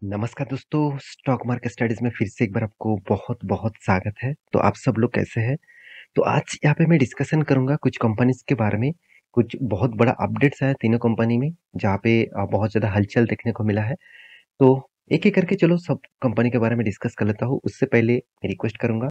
नमस्कार दोस्तों, stock market studies में फिर से एक बार आपको बहुत-बहुत स्वागत है। तो आप सब लोग कैसे हैं? तो आज यहाँ पे मैं डिस्कशन करूँगा कुछ कंपनीज़ के बारे में, कुछ बहुत बड़ा अपडेट्स आया तीनों कंपनी में, जहाँ पे बहुत ज़्यादा हलचल देखने को मिला है। तो एक-एक करके चलो सब कंपनी के बारे में डिस्कस कर लेता हूँ। उससे पहले मैं रिक्वेस्ट करूँगा,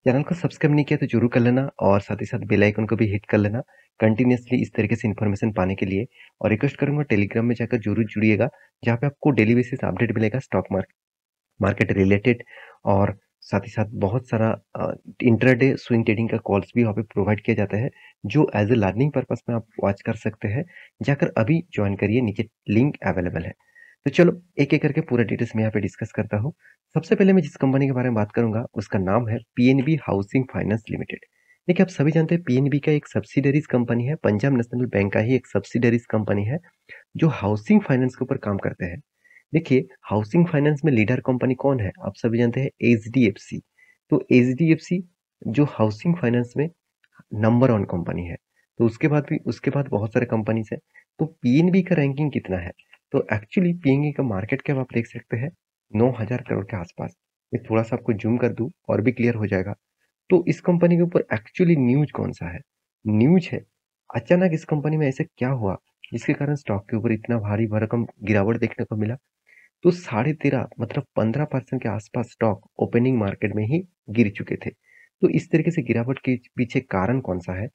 चैनल को सब्सक्राइब नहीं किया तो ज़रूर कर लेना और साथ ही साथ बेल आइकन को भी हिट कर लेना, कंटिन्यूअसली इस तरीके से इन्फॉर्मेशन पाने के लिए। और रिक्वेस्ट करूँगा टेलीग्राम में जाकर ज़रूर जुड़िएगा, जहाँ पे आपको डेली बेसिस अपडेट मिलेगा स्टॉक मार्केट रिलेटेड। और साथ ही साथ बहुत सारा इंट्राडे स्विंग ट्रेडिंग का कॉल्स भी वहाँ पे प्रोवाइड किया जाता है, जो एज ए लर्निंग पर्पस में आप वॉच कर सकते हैं। जाकर अभी ज्वाइन करिए, नीचे लिंक अवेलेबल है। तो चलो एक एक करके पूरा डिटेल्स मैं यहाँ पे डिस्कस करता हूँ। सबसे पहले मैं जिस कंपनी के बारे में बात करूंगा उसका नाम है पीएनबी हाउसिंग फाइनेंस लिमिटेड। देखिए, आप सभी जानते हैं पीएनबी का एक सब्सिडरीज कंपनी है, पंजाब नेशनल बैंक का ही एक सब्सिडरीज कंपनी है, जो हाउसिंग फाइनेंस के ऊपर काम करते हैं। देखिए, हाउसिंग फाइनेंस में लीडर कंपनी कौन है? आप सभी जानते हैं एचडीएफसी। तो एचडीएफसी जो हाउसिंग फाइनेंस में नंबर वन कंपनी है। तो उसके बाद बहुत सारे कंपनीज है। तो पीएनबी का रैंकिंग कितना है? तो एक्चुअली पीएनबी का मार्केट कैप आप देख सकते हैं 9,000 करोड़ के आसपास। मैं थोड़ा सा आपको जूम कर दूं और भी क्लियर हो जाएगा। तो इस कंपनी के ऊपर एक्चुअली न्यूज कौन सा है? न्यूज है अचानक इस कंपनी में ऐसे क्या हुआ जिसके कारण स्टॉक के ऊपर इतना भारी भरकम गिरावट देखने को मिला। तो 13.5 मतलब 15% के आसपास स्टॉक ओपनिंग मार्केट में ही गिर चुके थे। तो इस तरीके से गिरावट के पीछे कारण कौन सा है,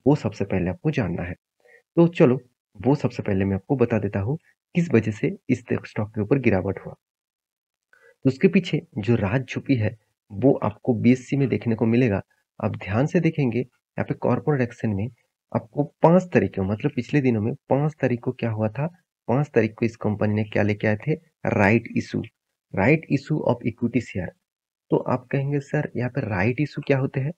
वो सबसे पहले आपको जानना है। तो चलो, वो सबसे पहले मैं आपको बता देता हूँ किस वजह से इस स्टॉक के ऊपर गिरावट हुआ। तो उसके पीछे जो राज छुपी है वो आपको बीएससी में देखने को मिलेगा। आप ध्यान से देखेंगे यहाँ पे कॉर्पोरेट एक्शन में आपको 5 तारीख को, मतलब पिछले दिनों में 5 तारीख को क्या हुआ था? 5 तारीख को इस कंपनी ने क्या लेके आए थे? Right issue of equity share. तो आप कहेंगे सर यहाँ पे राइट इशू क्या होते हैं?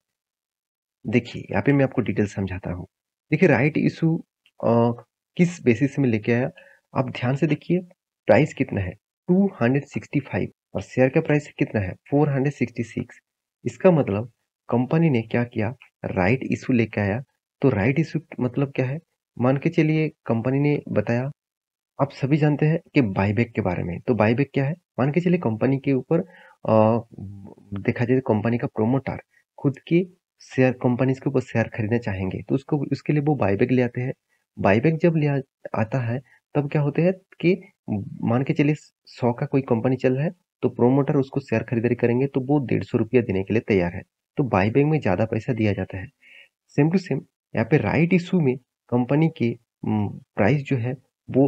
देखिए, यहाँ पे मैं आपको डिटेल समझाता हूँ। देखिए, राइट इशू किस बेसिस में लेके आया, आप ध्यान से देखिए। प्राइस कितना है? 265 और शेयर का प्राइस कितना है? 466। इसका मतलब कंपनी ने क्या किया? राइट इशू लेके आया। तो राइट इशू मतलब क्या है? मान के चलिए कंपनी ने बताया, आप सभी जानते हैं कि बायबैक के बारे में। तो बायबैक क्या है? मान के चलिए कंपनी के ऊपर देखा जाए तो कंपनी का प्रोमोटर खुद के शेयर कंपनीज के ऊपर शेयर खरीदना चाहेंगे, तो उसको उसके लिए वो बायबैक ले आते हैं। बायबैक जब आता है, तब क्या होते हैं कि मान के चलिए 100 का कोई कंपनी चल रहा है, तो प्रोमोटर उसको शेयर खरीदारी करेंगे तो वो 150 रुपया देने के लिए तैयार है। तो बायबैक में ज्यादा पैसा दिया जाता है। सेम टू सेम यहाँ पे राइट इशू में कंपनी के प्राइस जो है वो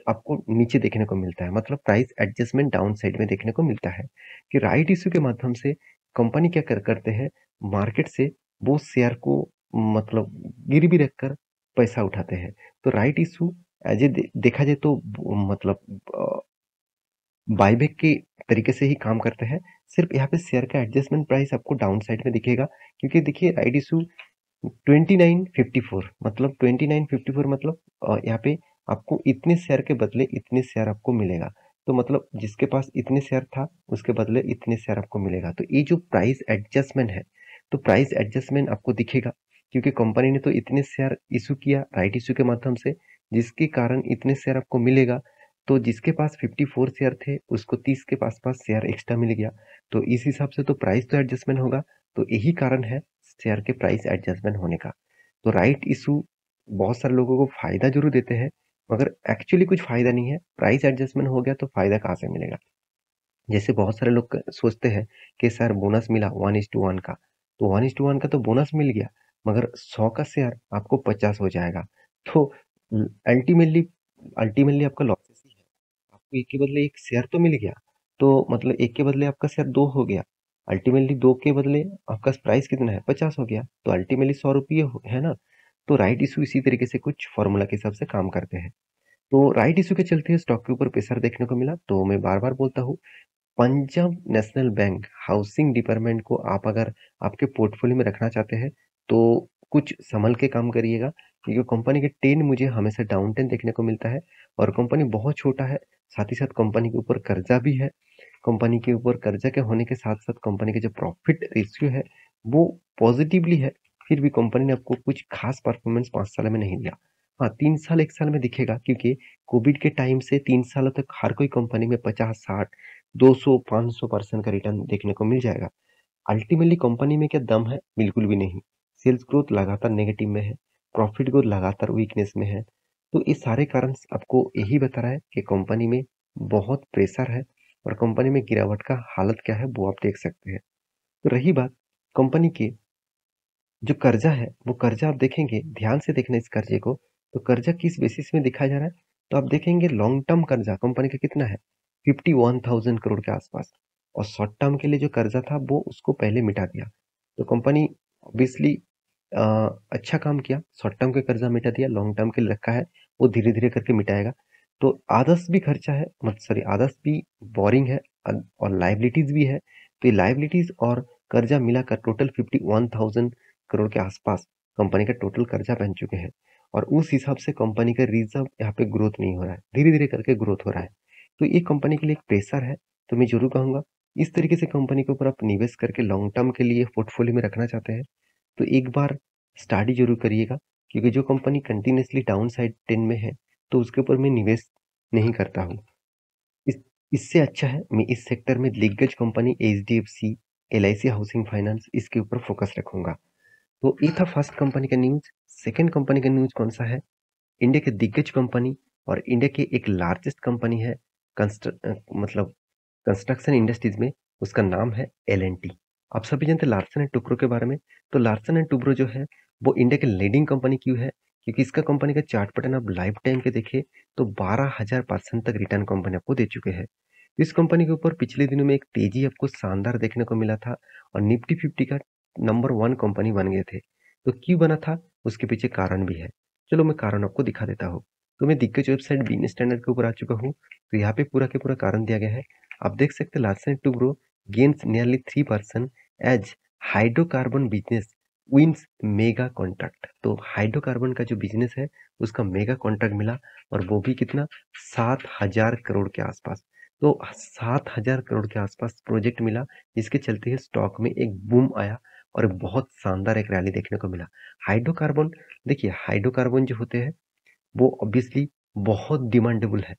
आपको नीचे देखने को मिलता है, मतलब प्राइस एडजस्टमेंट डाउन साइड में देखने को मिलता है। कि राइट इशू के माध्यम से कंपनी क्या करते हैं, मार्केट से वो शेयर को मतलब गिरवी रखकर पैसा उठाते हैं। तो राइट इशू एज ए देखा जाए तो मतलब बायबैक के तरीके से ही काम करते हैं। सिर्फ यहाँ पे शेयर का एडजस्टमेंट प्राइस आपको डाउन साइड में दिखेगा, क्योंकि देखिए राइट इशू 2954 मतलब 2954 मतलब यहाँ पे आपको इतने शेयर के बदले इतने शेयर आपको मिलेगा। तो मतलब जिसके पास इतने शेयर था उसके बदले इतने शेयर आपको मिलेगा। तो ये जो प्राइस एडजस्टमेंट है, तो प्राइस एडजस्टमेंट आपको दिखेगा, क्योंकि कंपनी ने तो इतने शेयर इशू किया राइट इशू के माध्यम से, जिसके कारण इतने शेयर आपको मिलेगा। तो जिसके पास 54 शेयर थे उसको 30 के पास पास शेयर एक्स्ट्रा मिल गया। तो इस हिसाब से तो प्राइस तो एडजस्टमेंट होगा। तो यही कारण है शेयर के प्राइस एडजस्टमेंट होने का। तो राइट इशू बहुत सारे लोगों को फायदा जरूर देते हैं, मगर एक्चुअली कुछ फायदा नहीं है। प्राइस एडजस्टमेंट हो गया तो फायदा कहाँ से मिलेगा? जैसे बहुत सारे लोग सोचते हैं कि सर बोनस मिला 1:1 का, तो 1:1 का तो बोनस मिल गया, मगर 100 का शेयर आपको 50 हो जाएगा। तो अल्टीमेटली अल्टीमेटली आपका लॉसेस ही है। आपको एक के बदले एक शेयर तो मिल गया, तो मतलब एक के बदले आपका शेयर दो हो गया। अल्टीमेटली दो के बदले आपका प्राइस कितना है? 50 हो गया। तो अल्टीमेटली 100 रुपये है ना। तो राइट इशू इसी तरीके से कुछ फॉर्मूला के हिसाब से काम करते हैं। तो राइट इशू के चलते स्टॉक के ऊपर प्रेशर देखने को मिला। तो मैं बार बार बोलता हूँ, Punjab national bank housing department को आप अगर आपके पोर्टफोलियो में रखना चाहते हैं तो कुछ संभल के काम करिएगा, क्योंकि कंपनी के टेन मुझे हमेशा डाउन टेन देखने को मिलता है। और कंपनी बहुत छोटा है, साथ ही साथ कंपनी के ऊपर कर्जा भी है। कंपनी के ऊपर कर्जा के होने के साथ साथ कंपनी का जो प्रॉफिट रेशियो है वो पॉजिटिवली है। फिर भी कंपनी ने आपको कुछ खास परफॉर्मेंस 5 साल में नहीं दिया। हाँ, 3 साल 1 साल में दिखेगा क्योंकि कोविड के टाइम से 3 सालों तक हर कोई कंपनी में 50, 60, 200, 500% का रिटर्न देखने को मिल जाएगा। अल्टीमेटली कंपनी में क्या दम है? बिल्कुल भी नहीं। सेल्स ग्रोथ लगातार नेगेटिव में है, प्रॉफिट ग्रोथ लगातार वीकनेस में है। तो ये सारे कारण आपको यही बता रहा है कि कंपनी में बहुत प्रेशर है और कंपनी में गिरावट का हालत क्या है वो आप देख सकते हैं। तो रही बात कंपनी की जो कर्जा है, वो कर्जा आप देखेंगे, ध्यान से देखना इस कर्जे को, तो कर्जा किस बेसिस में दिखाया जा रहा है? तो आप देखेंगे लॉन्ग टर्म कर्जा कंपनी का कितना है? 51,000 करोड़ के आसपास और शॉर्ट टर्म के लिए जो कर्जा था वो उसको पहले मिटा दिया। तो कंपनी ऑब्वियसली अ, अच्छा काम किया, शॉर्ट टर्म के कर्जा मिटा दिया, लॉन्ग टर्म के लिए रखा है, वो धीरे-धीरे करके मिटाएगा। तो आदर्श भी खर्चा है, मत सॉरी आदर्श भी बोरिंग है और लायबिलिटीज़ भी है। तो ये लायबिलिटीज़ और कर्जा मिलाकर टोटल 51,000 करोड़ के आसपास कंपनी का टोटल कर्जा बन चुके हैं और उस हिसाब से कंपनी का रिजर्व यहाँ पे ग्रोथ नहीं हो रहा है, धीरे धीरे करके ग्रोथ हो रहा है। तो ये कंपनी के लिए एक प्रेशर है। तो मैं जरूर कहूंगा इस तरीके से कंपनी के ऊपर आप निवेश करके लॉन्ग टर्म के लिए पोर्टफोलियो में रखना चाहते हैं तो एक बार स्टडी जरूर करिएगा क्योंकि जो company continuously down side trend में है तो उसके ऊपर मैं निवेश नहीं करता हूँ। इस इससे अच्छा है मैं इस सेक्टर में दिग्गज company HDFC, LIC housing finance इसके ऊपर फोकस रखूंगा। तो ये था फर्स्ट कंपनी का न्यूज़। सेकंड कंपनी का न्यूज़ कौन-सा है? इंडिया के दिग्गज कंपनी और इंडिया की एक लार्जेस्ट कंपनी है मतलब कंस्ट्रक्शन इंडस्ट्रीज में, उसका नाम है एल&टी। आप सभी जानते हैं लार्सन एंड टुब्रो के बारे में। तो लार्सन एंड टुब्रो जो है वो इंडिया की लीडिंग कंपनी क्यों है? क्योंकि इसका कंपनी का चार्ट पैटर्न आप लाइफ टाइम के देखें तो 12,000% तक रिटर्न कंपनी आपको दे चुके हैं। इस कंपनी के ऊपर पिछले दिनों में एक तेजी आपको शानदार देखने को मिला था और निफ्टी 50 का नंबर 1 कंपनी बन गए थे। तो क्यों बना था? उसके पीछे कारण भी है। चलो मैं कारण आपको दिखा देता हूँ। तो मैं दिग्गज वेबसाइट बिजनेस स्टैंडर्ड के ऊपर आ चुका हूँ। तो यहाँ पे पूरा के पूरा कारण दिया गया है। आप देख सकते हैं Larsen Toubro gains nearly 3% as hydrocarbon business wins mega contract. तो हाइड्रोकार्बन का जो बिजनेस है उसका मेगा कॉन्ट्रैक्ट मिला और वो भी कितना 7,000 करोड़ के आसपास। तो 7,000 करोड़ के आसपास प्रोजेक्ट मिला जिसके चलते स्टॉक में एक बूम आया और बहुत शानदार एक रैली देखने को मिला। हाइड्रोकार्बन देखिए हाइड्रोकार्बन जो होते हैं वो ऑब्वियसली बहुत डिमांडेबल है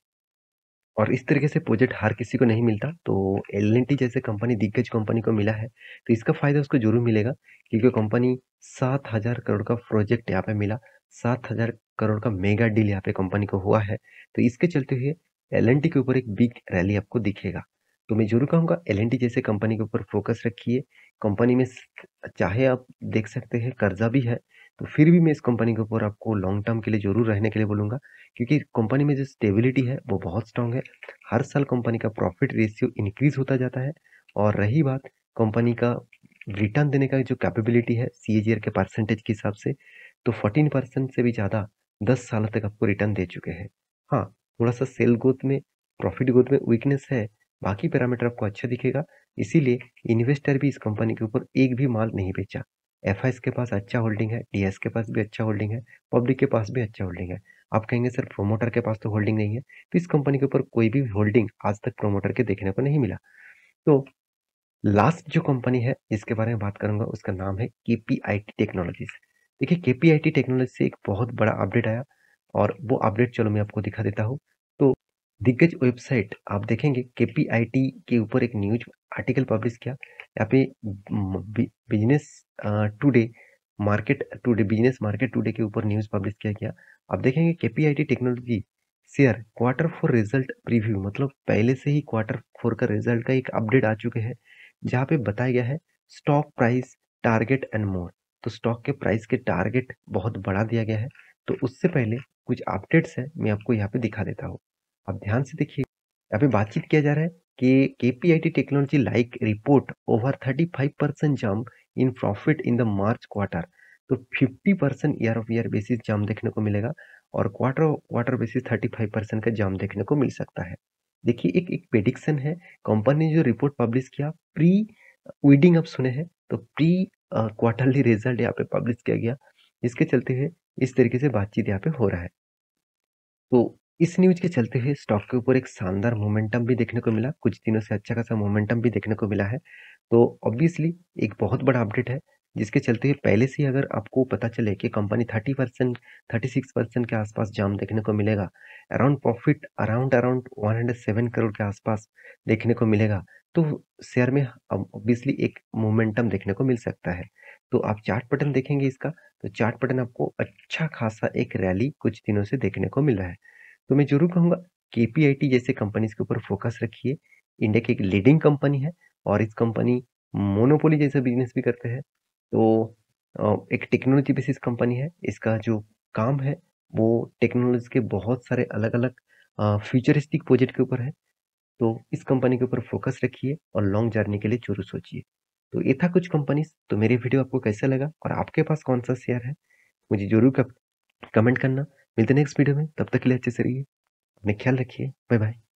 और इस तरीके से प्रोजेक्ट हर किसी को नहीं मिलता। तो एल&टी जैसे कंपनी दिग्गज कंपनी को मिला है तो इसका फायदा उसको जरूर मिलेगा क्योंकि कंपनी 7,000 करोड़ का प्रोजेक्ट यहाँ पे मिला, 7,000 करोड़ का मेगा डील यहाँ पे कंपनी को हुआ है। तो इसके चलते हुए एल&टी के ऊपर एक बिग रैली आपको दिखेगा। तो मैं जरूर कहूंगा एल&टी जैसे कंपनी के ऊपर फोकस रखिए। कंपनी में चाहे आप देख सकते हैं कर्जा भी है तो फिर भी मैं इस कंपनी के ऊपर आपको लॉन्ग टर्म के लिए जरूर रहने के लिए बोलूंगा क्योंकि कंपनी में जो स्टेबिलिटी है वो बहुत स्ट्रांग है। हर साल कंपनी का प्रॉफिट रेशियो इंक्रीज होता जाता है और रही बात कंपनी का रिटर्न देने का जो कैपेबिलिटी है सीएजीआर के परसेंटेज के हिसाब से तो 14% से भी ज़्यादा 10 साल तक आपको रिटर्न दे चुके हैं। हाँ, थोड़ा सा सेल ग्रोथ में प्रॉफिट ग्रोथ में वीकनेस है, बाकी पैरामीटर आपको अच्छा दिखेगा। इसीलिए इन्वेस्टर भी इस कंपनी के ऊपर एक भी माल नहीं बेचा। एफआईएस के पास अच्छा होल्डिंग है, डीएस के पास भी अच्छा होल्डिंग है, पब्लिक के पास भी अच्छा होल्डिंग है। आप कहेंगे सर प्रोमोटर के पास तो होल्डिंग नहीं है, तो इस कंपनी के ऊपर कोई भी होल्डिंग आज तक प्रोमोटर के देखने को नहीं मिला। तो लास्ट जो कंपनी है जिसके बारे में बात करूंगा उसका नाम है केपीआईटी टेक्नोलॉजीज। देखिए केपीआईटी टेक्नोलॉजी से एक बहुत बड़ा अपडेट आया और वो अपडेट चलो मैं आपको दिखा देता हूँ। तो दिग्गज वेबसाइट आप देखेंगे केपीआईटी के ऊपर एक न्यूज आर्टिकल पब्लिश किया यहाँ पे business today business market today के ऊपर न्यूज पब्लिश किया गया। आप देखेंगे KPIT technology share quarter four result preview मतलब पहले से ही क्वार्टर फोर का रिजल्ट का एक अपडेट आ चुके हैं जहाँ पे बताया गया है stock price target and more. तो स्टॉक के प्राइस के टारगेट बहुत बढ़ा दिया गया है। तो उससे पहले कुछ अपडेट्स है मैं आपको यहाँ पे दिखा देता हूँ। आप ध्यान से देखिए यहाँ पे बातचीत किया जा रहा है कि KPIT technology like report over 35% jump in profit in the March quarter. तो 50% year of year basis jump देखने को मिलेगा और क्वार्टर क्वार्टर बेसिस 35% का जंप देखने को मिल सकता है। देखिए एक एक प्रेडिक्शन है। कंपनी ने जो रिपोर्ट पब्लिश किया प्री वीडिंग आप सुने हैं तो प्री क्वार्टरली रिजल्ट यहाँ पे पब्लिश किया गया इसके चलते हुए इस तरीके से बातचीत यहाँ पे हो रहा है। तो इस न्यूज के चलते हुए स्टॉक के ऊपर एक शानदार मोमेंटम भी देखने को मिला, कुछ दिनों से अच्छा खासा मोमेंटम भी देखने को मिला है। तो ऑब्वियसली एक बहुत बड़ा अपडेट है। जिसके चलते पहले से ही अगर आपको पता चले कि कंपनी 30%, 36% के आसपास जाम देखने को मिलेगा, around profit around around 107 crore के आसपास देखने को मिलेगा, तो शेयर में ऑब्वियसली एक मोमेंटम देखने को मिल सकता है। तो आप चार्ट पैटर्न देखेंगे इसका, तो चार्ट पैटर्न आपको अच्छा खासा एक रैली कुछ दिनों से देखने को मिल रहा है। तो मैं ज़रूर कहूँगा केपीआईटी जैसे कंपनीज़ के ऊपर फ़ोकस रखिए। इंडिया की एक लीडिंग कंपनी है और इस कंपनी मोनोपोली जैसा बिज़नेस भी करते हैं। तो एक टेक्नोलॉजी बेसिस कंपनी है। इसका जो काम है वो टेक्नोलॉजी के बहुत सारे अलग-अलग फ्यूचरिस्टिक प्रोजेक्ट के ऊपर है। तो इस कंपनी के ऊपर फ़ोकस रखिए और लॉन्ग जर्नी के लिए ज़रूर सोचिए। तो ये था कुछ कंपनीज़। तो मेरी वीडियो आपको कैसा लगा और आपके पास कौन-सा शेयर है? मुझे ज़रूर कमेंट करना। मिलते हैं नेक्स्ट वीडियो में, तब तक के लिए अच्छे से रहिए। अपने ख्याल रखिए। Bye bye.